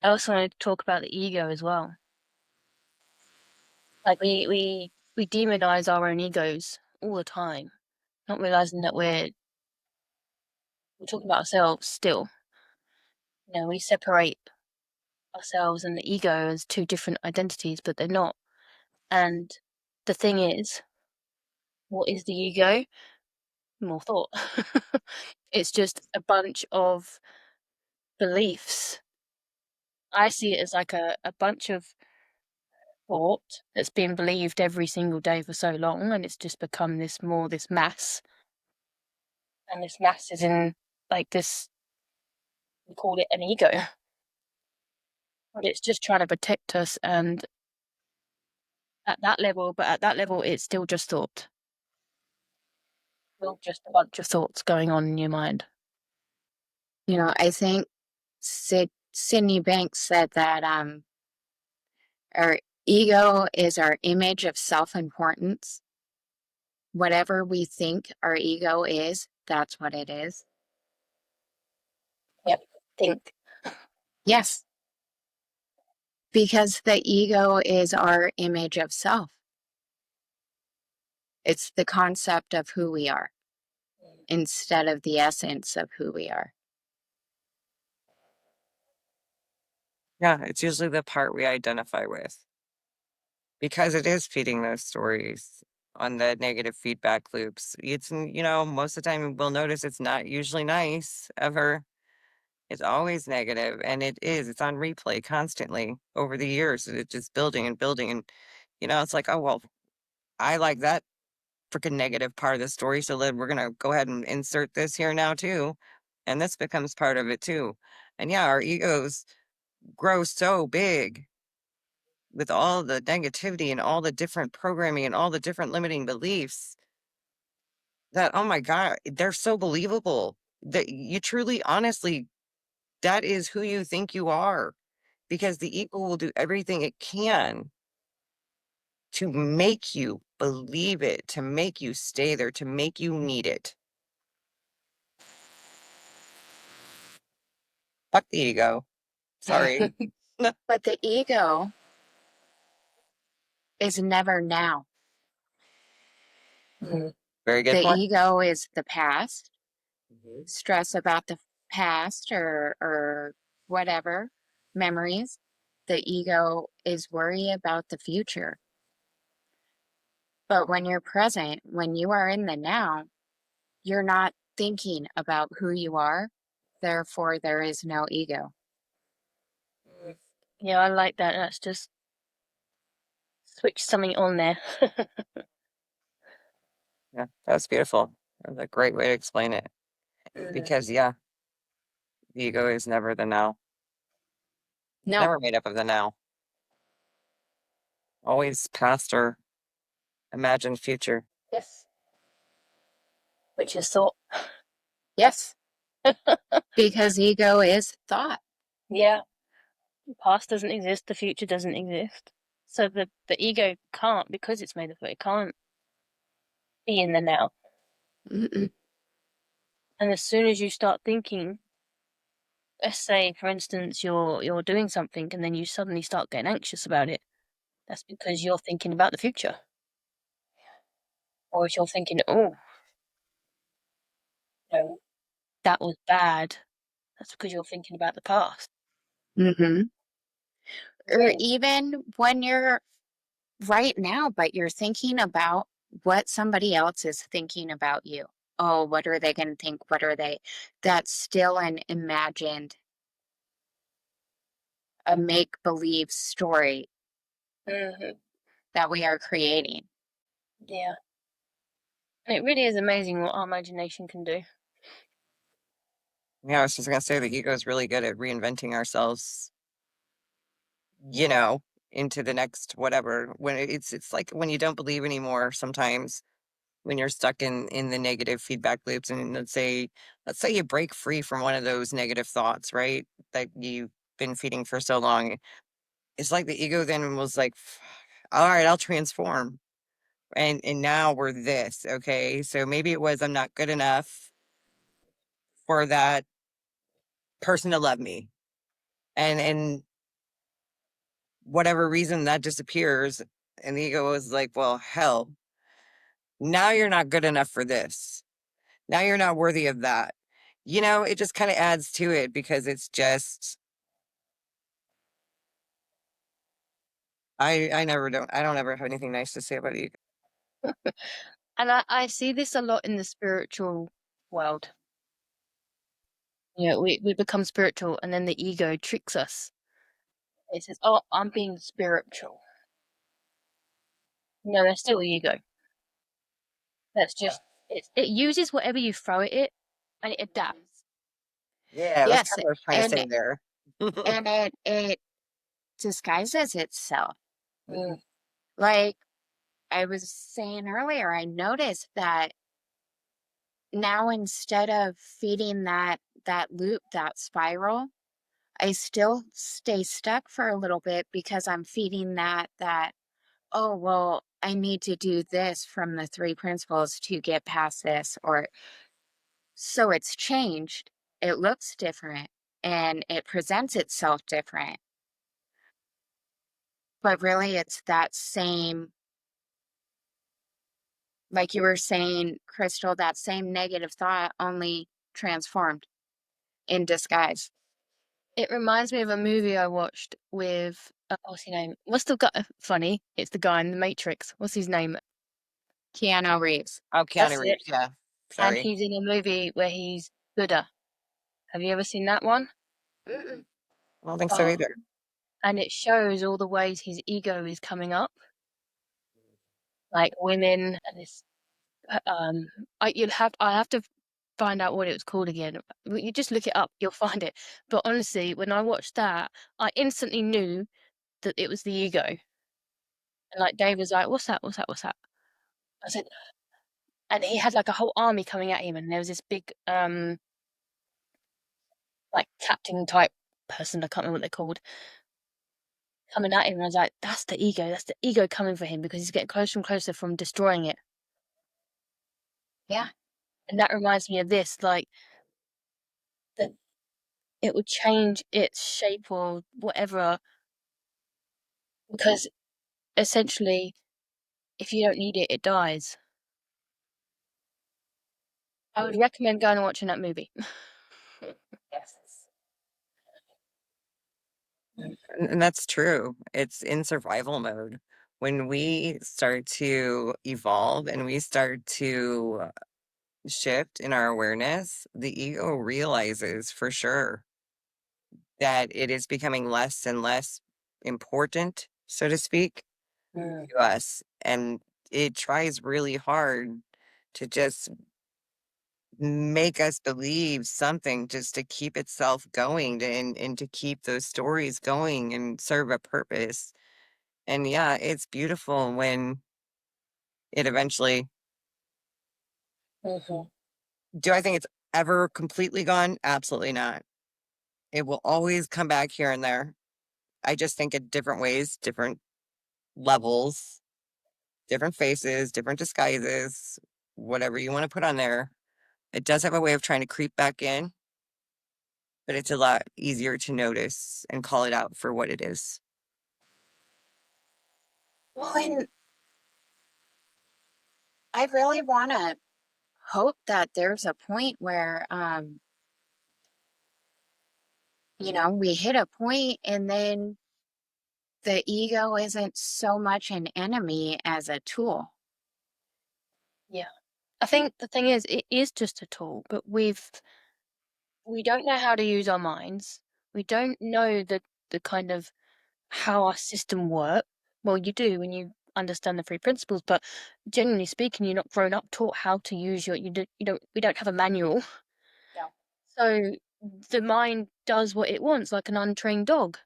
I also wanted to talk about the ego as well. Like we demonize our own egos all the time, not realizing that we're talking about ourselves still. We separate ourselves and the ego as two different identities, but they're not. And the thing is, what is the ego? More thought. It's just a bunch of beliefs. I see it as like a bunch of thought that's been believed every single day for so long, and it's just become this mass. And this mass is in like this, we call it an ego, but it's just trying to protect us. And at that level, it's still just thought, still just a bunch of thoughts going on in your mind. I think Sydney Banks said that our ego is our image of self-importance. Whatever we think our ego is, that's what it is. Yep. Think. Yes, because the ego is our image of self. It's the concept of who we are instead of the essence of who we are. Yeah, it's usually the part we identify with because it is feeding those stories on the negative feedback loops. Most of the time we'll notice it's not usually nice ever. It's always negative, and it's on replay constantly over the years. And it's just building and building. And, it's like, oh, well, I like that freaking negative part of the story. So then we're going to go ahead and insert this here now, too. And this becomes part of it, too. And yeah, our egos grow so big with all the negativity and all the different programming and all the different limiting beliefs that, oh my God, they're so believable that you truly, honestly, that is who you think you are because the ego will do everything it can to make you believe it, to make you stay there, to make you need it. Fuck the ego. Sorry. But the ego is never now. Very good The point. ego is the past, Mhm. stress about the past or whatever, memories. The ego is worry about the future. But when you're present, when you are in the now, you're not thinking about who you are. Therefore, there is no ego. Yeah, I like that. That's just switch something on there. Yeah, that's beautiful. That's a great way to explain it. Because, yeah, the ego is never the now, No, never made up of the now, always past or imagined future. Yes. Which is thought. yes, because ego is thought. Yeah. The past doesn't exist, the future doesn't exist. So the ego can't, because it's made of it, it can't be in the now. Mm-mm. And as soon as you start thinking, let's say for instance you're doing something and then you suddenly start getting anxious about it, that's because you're thinking about the future. Or if you're thinking, oh, no, that was bad, that's because you're thinking about the past. Mm-hmm. Or Really? even when you're right now, but you're thinking about what somebody else is thinking about you. Oh, what are they going to think? What are they? That's still an imagined, a make believe story Hmm. that we are creating. Yeah. And it really is amazing what our imagination can do. Yeah, I was just gonna say the ego is really good at reinventing ourselves, you know, into the next whatever. When it's like when you don't believe anymore sometimes when you're stuck in the negative feedback loops and let's say you break free from one of those negative thoughts, right? That you've been feeding for so long. It's like the ego then was like, all right, I'll transform. And now we're this, okay? So maybe it was I'm not good enough for that person to love me. And whatever reason that disappears, and the ego is like, well, hell, now you're not good enough for this. Now you're not worthy of that. It just kind of adds to it because it's just I don't ever have anything nice to say about ego. And I see this a lot in the spiritual world. We become spiritual and then the ego tricks us. It says, "Oh, I'm being spiritual." No, that's still ego. That's just it uses whatever you throw at it and it adapts. Yeah, that's Yes, kind of what I was trying to say and there. and it disguises itself. Mm. Like I was saying earlier, I noticed that now instead of feeding that loop, that spiral, I still stay stuck for a little bit because I'm feeding that, oh, well, I need to do this from the three principles to get past this. Or so it's changed. It looks different and it presents itself different. But really, it's that same, like you were saying, Crystal, that same negative thought, only transformed in disguise. It reminds me of a movie I watched with what's his name? What's the guy? Funny, it's the guy in the Matrix. What's his name? Keanu Reeves. Oh, That's Keanu it. Reeves, yeah. And Sorry. he's in a movie where he's Buddha. Have you ever seen that one? Mm-mm. I don't think so Oh, either. and it shows all the ways his ego is coming up, like women and this. I have to find out what it was called again. You just look it up, you'll find it. But honestly, when I watched that, I instantly knew that it was the ego. And like Dave was like, "What's that? What's that? What's that?" I said, and he had like a whole army coming at him, and there was this big like captain type person, I can't remember what they're called, coming at him. And I was like, "That's the ego. That's the ego coming for him because he's getting closer and closer from destroying it." Yeah. And that reminds me of this, like that it would change its shape or whatever because essentially, if you don't need it, it dies. I would recommend going and watching that movie. Yes. And that's true. It's in survival mode. When we start to evolve and we start to shift in our awareness, the ego realizes for sure that it is becoming less and less important, so to speak, Mm. to us. And it tries really hard to just make us believe something just to keep itself going and to keep those stories going and serve a purpose. And yeah, it's beautiful when it eventually. Mhm. Do I think it's ever completely gone? Absolutely not. It will always come back here and there. I just think in different ways, different levels, different faces, different disguises, whatever you want to put on there. It does have a way of trying to creep back in, but it's a lot easier to notice and call it out for what it is. Well, and I really want to hope that there's a point where, we hit a point and then the ego isn't so much an enemy as a tool. Yeah. I think the thing is, it is just a tool, but we don't know how to use our minds. We don't know the kind of how our system works. Well, you do when you understand the three principles, but generally speaking, you're not grown up taught how to use we don't have a manual. No. So the mind does what it wants, like an untrained dog.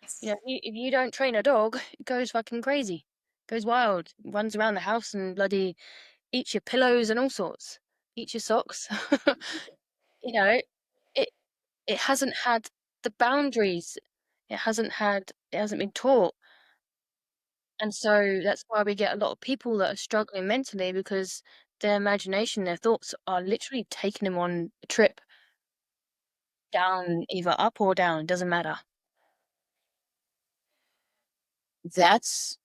Yes. If you don't train a dog, it goes fucking crazy, goes wild, runs around the house and bloody eats your pillows and all sorts, eats your socks. you know, it it hasn't had the boundaries. It hasn't been taught. And so that's why we get a lot of people that are struggling mentally because their imagination, their thoughts are literally taking them on a trip down, either up or down, doesn't matter. that's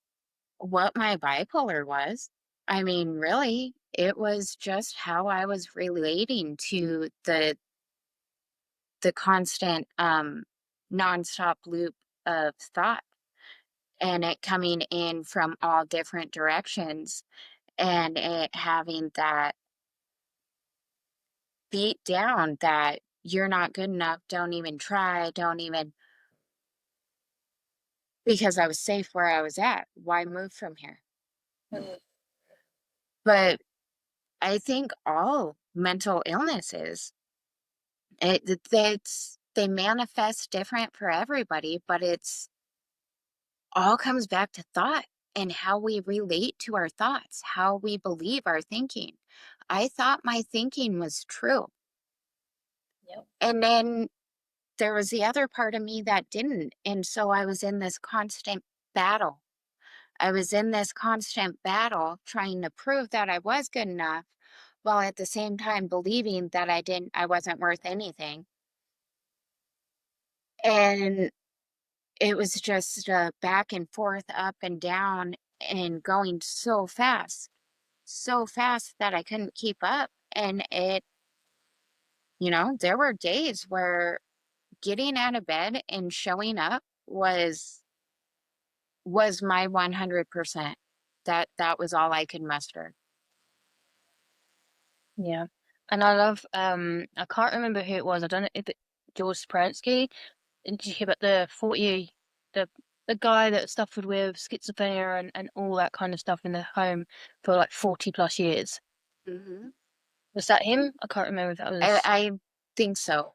what my bipolar was. I mean, really, it was just how I was relating to the constant nonstop loop of thought, and it coming in from all different directions, and it having that beat down that you're not good enough, don't even try, don't even, because I was safe where I was at. Why move from here? Mm. But I think all mental illnesses, they manifest different for everybody, but it's all comes back to thought and how we relate to our thoughts, how we believe our thinking. I thought my thinking was true. Yep. And then there was the other part of me that didn't. And so I was in this constant battle. I was in this constant battle trying to prove that I was good enough while at the same time believing that I wasn't worth anything. And it was just back and forth, up and down, and going so fast that I couldn't keep up. And there were days where getting out of bed and showing up was my 100%. That was all I could muster. Yeah. And I love I can't remember who it was. I don't know if it George Spransky. Did you hear about the the guy that suffered with schizophrenia and all that kind of stuff in the home for like 40 plus years? Hmm. Was that him? I can't remember if that I, was. I think so.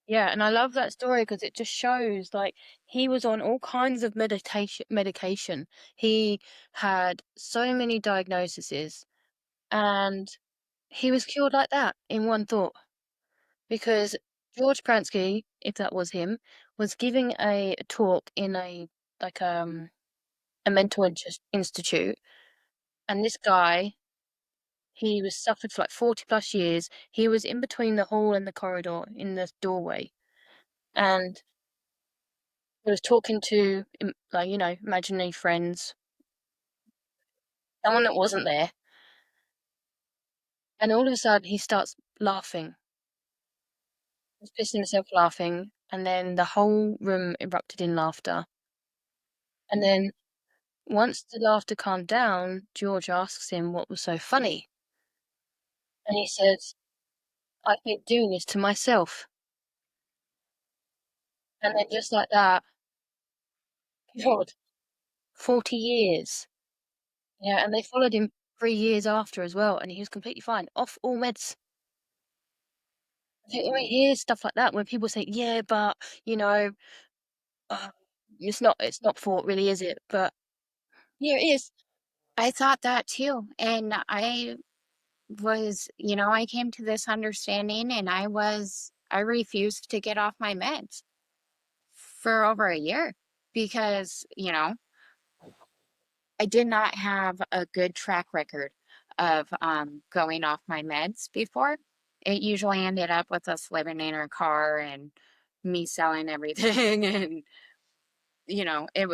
Yeah, and I love that story because it just shows like he was on all kinds of medication. He had so many diagnoses and he was cured like that in one thought because George Pransky, if that was him, was giving a talk in like a mental institute, and this guy, he was suffered for like 40 plus years. He was in between the hall and the corridor in the doorway, and he was talking to like imaginary friends, someone that wasn't there, and all of a sudden he starts laughing. He's pissing himself laughing, and then the whole room erupted in laughter. And then once the laughter calmed down, George asks him what was so funny. And he says, I've been doing this to myself. And then just like that, God, 40 years. Yeah, and they followed him 3 years after as well, and he was completely fine, off all meds. I think when we hear stuff like that, when people say, yeah, but, you know, uh, it's not fault really, is it? But yeah, it is. I thought that too. And I came to this understanding, and I refused to get off my meds for over a year because, I did not have a good track record of going off my meds before. It usually ended up with us living in our car and me selling everything and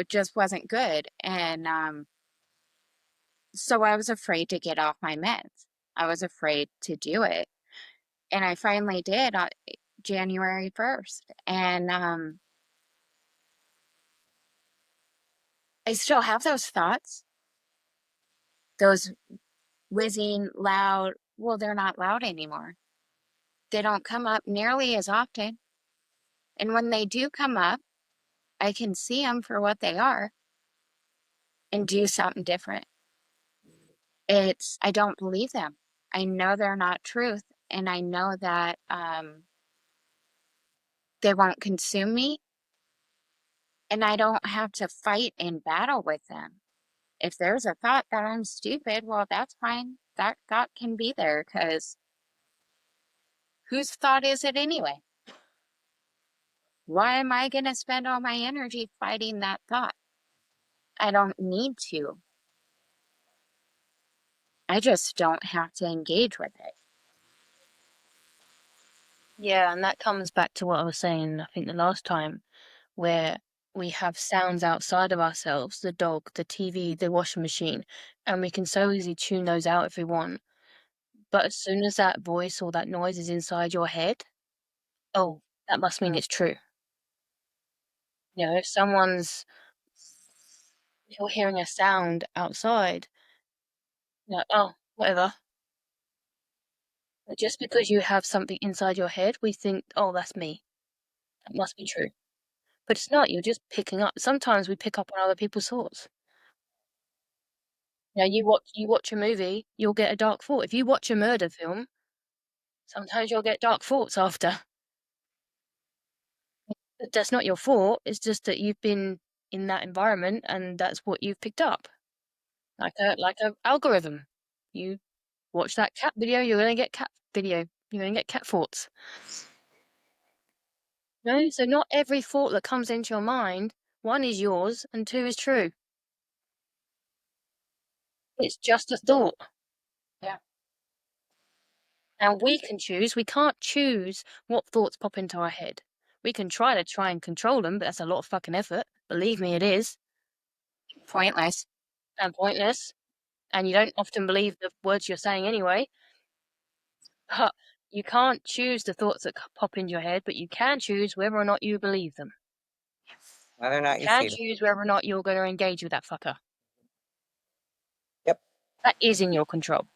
just wasn't good. And so I was afraid to get off my meds. I was afraid to do it. And I finally did on January 1st. And I still have those thoughts, those whizzing loud. Well, they're not loud anymore. They don't come up nearly as often. And when they do come up, I can see them for what they are and do something different. I don't believe them. I know they're not truth. And I know that they won't consume me. And I don't have to fight and battle with them. If there's a thought that I'm stupid, well, that's fine. That thought can be there because whose thought is it anyway? Why am I going to spend all my energy fighting that thought? I don't need to. I just don't have to engage with it. Yeah, and that comes back to what I was saying, I think the last time, where we have sounds outside of ourselves, the dog, the TV, the washing machine, and we can so easily tune those out if we want. But as soon as that voice or that noise is inside your head, oh, that must mean it's true. You know, if you're hearing a sound outside, you're like, oh, whatever. But just because you have something inside your head, we think, oh, that's me. That must be true. But it's not, you're just picking up. Sometimes we pick up on other people's thoughts. You know, you watch a movie, you'll get a dark thought. If you watch a murder film, sometimes you'll get dark thoughts after. But that's not your fault. It's just that you've been in that environment and that's what you've picked up. Like a algorithm. You watch that cat video, you're gonna get cat video. You're gonna get cat thoughts. No, so not every thought that comes into your mind, one is yours and two is true. It's just a thought. Yeah. And we can choose. We can't choose what thoughts pop into our head. We can try and control them, but that's a lot of fucking effort. Believe me, it is. Pointless. And pointless. And you don't often believe the words you're saying anyway. But you can't choose the thoughts that pop into your head, but you can choose whether or not you believe them. Whether or not You you can feed them. choose whether or not you're going to engage with that fucker. Yep. That is in your control.